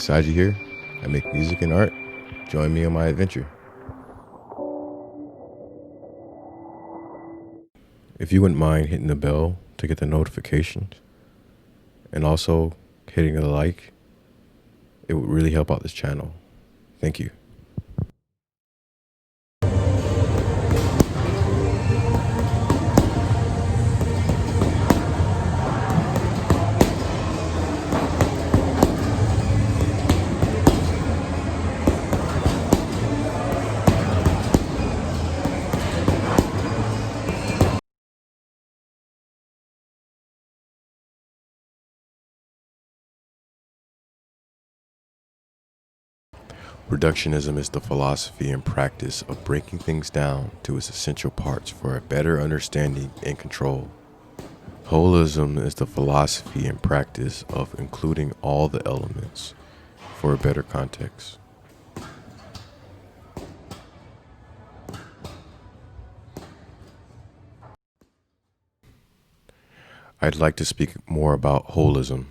Sah-gee here. I make music and art. Join me on my adventure. If you wouldn't mind hitting the bell to get the notifications and also hitting the like, it would really help out this channel. Thank you. Reductionism is the philosophy and practice of breaking things down to its essential parts for a better understanding and control. Holism is the philosophy and practice of including all the elements for a better context. I'd like to speak more about holism.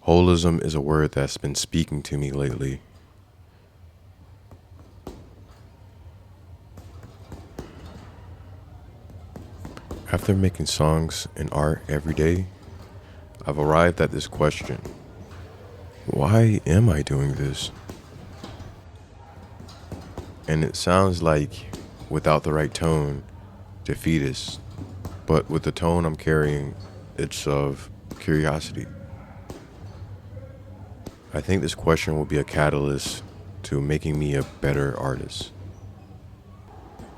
Holism is a word that's been speaking to me lately. After making songs and art every day, I've arrived at this question. Why am I doing this? And it sounds like, without the right tone, defeatist. But with the tone I'm carrying, it's of curiosity. I think this question will be a catalyst to making me a better artist.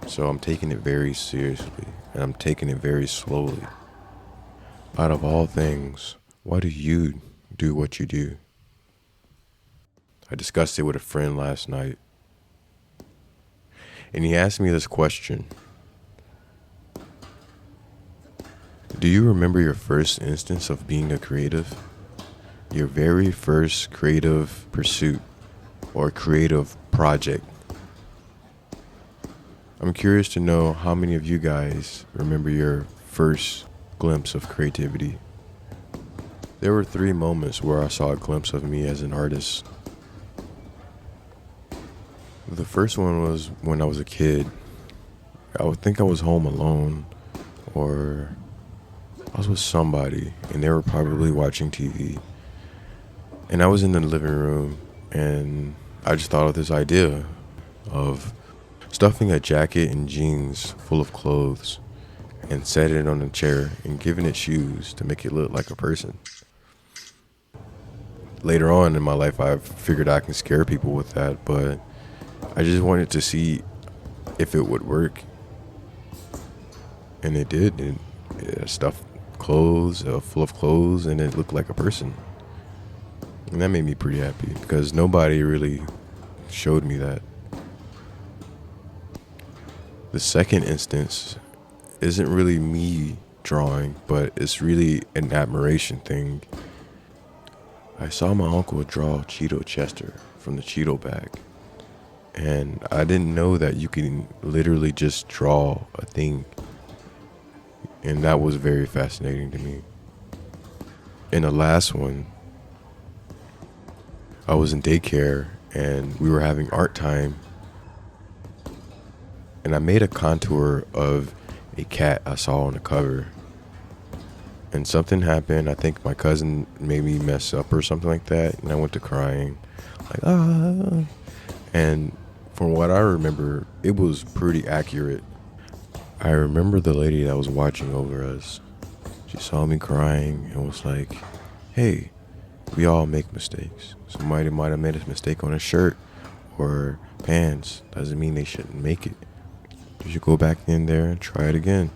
So I'm taking it very seriously, and I'm taking it very slowly. Out of all things, why do you do what you do? I discussed it with a friend last night, and he asked me this question. Do you remember your first instance of being a creative? Your very first creative pursuit or creative project? I'm curious to know how many of you guys remember your first glimpse of creativity. There were 3 moments where I saw a glimpse of me as an artist. The first one was when I was a kid. I would think I was home alone, or I was with somebody and they were probably watching TV. And I was in the living room and I just thought of this idea of stuffing a jacket and jeans full of clothes and setting it on a chair and giving it shoes to make it look like a person. Later on in my life, I've figured I can scare people with that, but I just wanted to see if it would work. And it did. It stuffed clothes, full of clothes, and it looked like a person. And that made me pretty happy because nobody really showed me that. The second instance isn't really me drawing, but it's really an admiration thing. I saw my uncle draw Cheeto Chester from the Cheeto bag. And I didn't know that you can literally just draw a thing. And that was very fascinating to me. And the last one, I was in daycare and we were having art time. And I made a contour of a cat I saw on the cover. And something happened. I think my cousin made me mess up or something like that. And I went to crying. Like, ah. And from what I remember, it was pretty accurate. I remember the lady that was watching over us. She saw me crying and was like, hey, we all make mistakes. Somebody might have made a mistake on a shirt or pants. Doesn't mean they shouldn't make it. You should go back in there and try it again.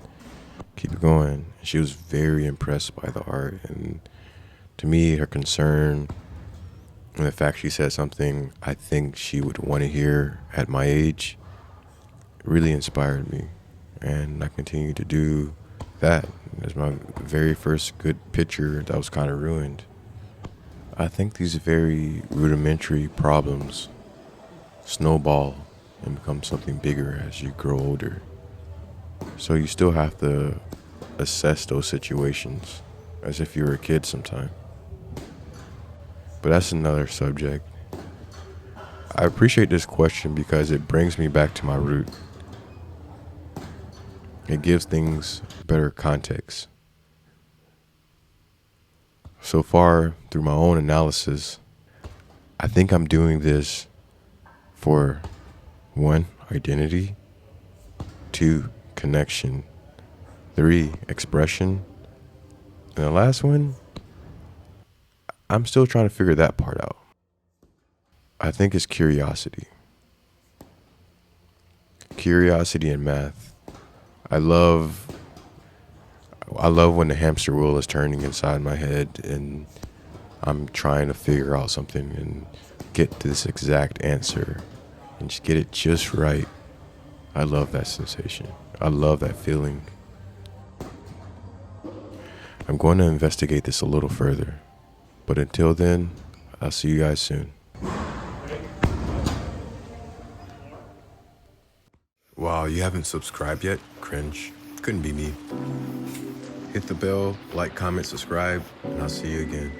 Keep it going. She was very impressed by the art. And to me, her concern and the fact she said something I think she would want to hear at my age really inspired me. And I continue to do that. It's my very first good picture that was kind of ruined. I think these very rudimentary problems snowball and become something bigger as you grow older. So you still have to assess those situations as if you were a kid sometime. But that's another subject. I appreciate this question because it brings me back to my root. It gives things better context. So far, through my own analysis, I think I'm doing this for 1, identity, 2, connection, 3, expression, and the last one, I'm still trying to figure that part out. I think it's curiosity. Curiosity in math. I love when the hamster wheel is turning inside my head and I'm trying to figure out something and get to this exact answer and just get it just right. I love that sensation. I love that feeling. I'm going to investigate this a little further. But until then, I'll see you guys soon. Wow, you haven't subscribed yet? Cringe. Couldn't be me. Hit the bell, like, comment, subscribe, and I'll see you again.